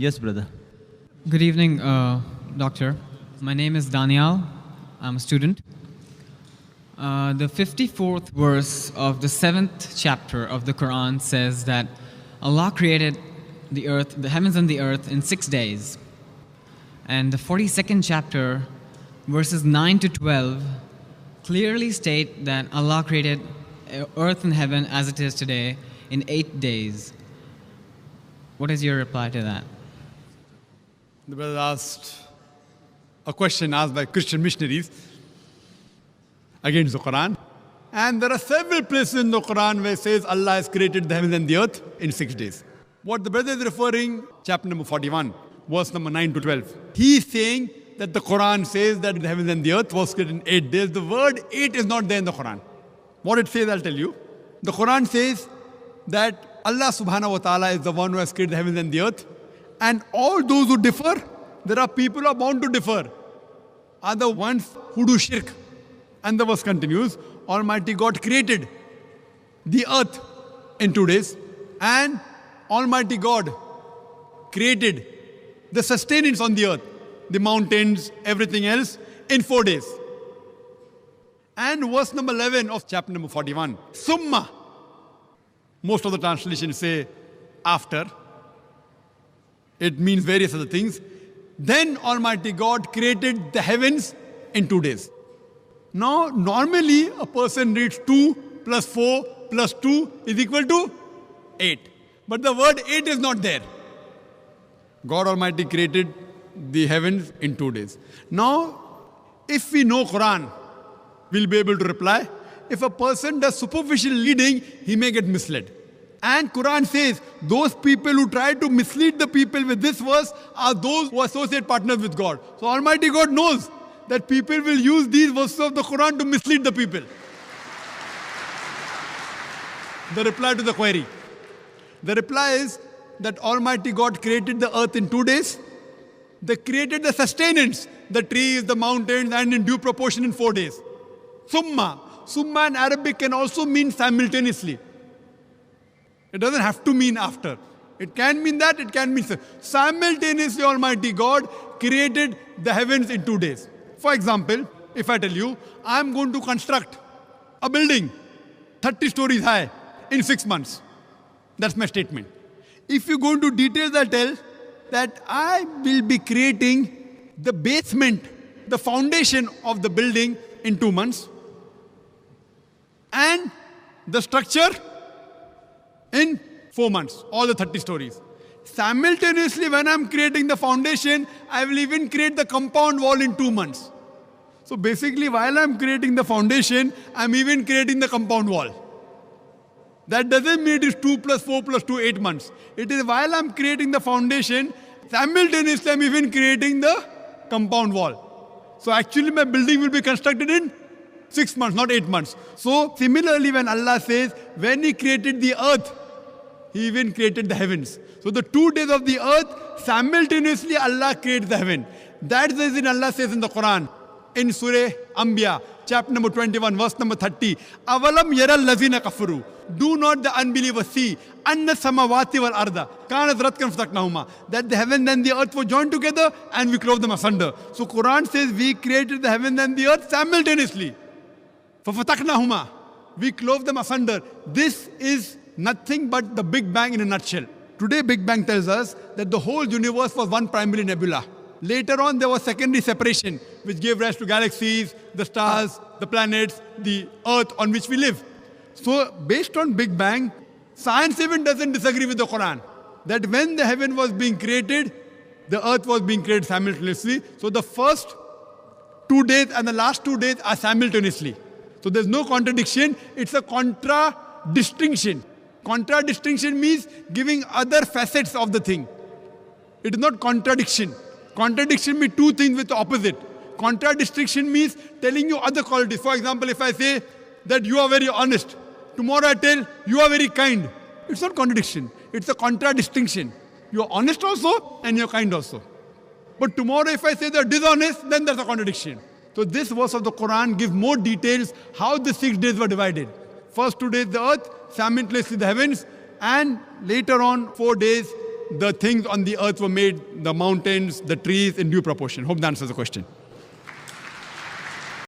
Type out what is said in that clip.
Yes, brother. Good evening, Doctor. My name is Daniel. I'm a student. The 54th verse of the 7th chapter of the Quran says that Allah created the earth, the heavens and the earth in 6 days. And the 42nd chapter, verses 9 to 12, clearly state that Allah created earth and heaven as it is today in 8 days. What is your reply to that? The brother asked a question asked by Christian missionaries against the Quran. And there are several places in the Quran where it says Allah has created the heavens and the earth in 6 days. What the brother is referring, chapter number 41, verse number 9 to 12. He is saying that the Quran says that the heavens and the earth was created in 8 days. The word 8 is not there in the Quran. What it says, I'll tell you. The Quran says that Allah subhanahu wa ta'ala is the one who has created the heavens and the earth. And all those who differ, there are people who are bound to differ, are the ones who do shirk. And the verse continues, Almighty God created the earth in 2 days, and Almighty God created the sustenance on the earth, the mountains, everything else, in 4 days. And verse number 11 of chapter number 41, Summa. Most of the translations say after. It means various other things. Then Almighty God created the heavens in 2 days. Now, normally a person reads 2 plus 4 plus 2 is equal to 8. But the word 8 is not there. God Almighty created the heavens in 2 days. Now, if we know Quran, we'll be able to reply. If a person does superficial reading, he may get misled. And Quran says, those people who try to mislead the people with this verse are those who associate partners with God. So Almighty God knows that people will use these verses of the Quran to mislead the people. The reply to the query. The reply is that Almighty God created the earth in 2 days. They created the sustenance, the trees, the mountains, and in due proportion in 4 days. Summa. Summa in Arabic can also mean simultaneously. It doesn't have to mean after. It can mean that, it can mean simultaneously Almighty God created the heavens in 2 days. For example, if I tell you, I'm going to construct a building 30 stories high in 6 months. That's my statement. If you go into details, I tell that I will be creating the basement, the foundation of the building in 2 months. And the structure in 4 months, all the 30 stories. Simultaneously, when I'm creating the foundation, I will even create the compound wall in 2 months. So basically, while I'm creating the foundation, I'm even creating the compound wall. That doesn't mean it is 2 plus 4 plus 2, 8 months. It is while I'm creating the foundation, simultaneously I'm even creating the compound wall. So actually my building will be constructed in 6 months, not 8 months. So similarly, when Allah says, when He created the earth, He even created the heavens. So the 2 days of the earth, simultaneously Allah created the heaven. That's the reason Allah says in the Quran, in Surah Anbiya, chapter number 21, verse number 30, Avalam yaral lazina kafaru. Do not the unbelievers see, anna samawati wal arda, kanat ratkan fataknahuma, that the heaven and the earth were joined together and we clove them asunder. So Quran says we created the heaven and the earth simultaneously. فَفَتَقْنَاهُمَا, we clove them asunder. This is nothing but the Big Bang in a nutshell. Today, Big Bang tells us that the whole universe was one primary nebula. Later on, there was secondary separation, which gave rise to galaxies, the stars, the planets, the earth on which we live. So, based on Big Bang, science even doesn't disagree with the Quran. That when the heaven was being created, the earth was being created simultaneously. So, the first 2 days and the last 2 days are simultaneously. So there's no contradiction, it's a contradistinction. Contradistinction means giving other facets of the thing. It is not contradiction. Contradiction means two things with the opposite. Contradistinction means telling you other qualities. For example, if I say that you are very honest, tomorrow I tell you are very kind. It's not contradiction, it's a contradistinction. You are honest also and you're kind also. But tomorrow if I say they're dishonest, then there's a contradiction. So this verse of the Quran gives more details how the 6 days were divided. First 2 days the earth, simultaneously the heavens, and later on 4 days the things on the earth were made, the mountains, the trees, in due proportion. Hope that answers the question.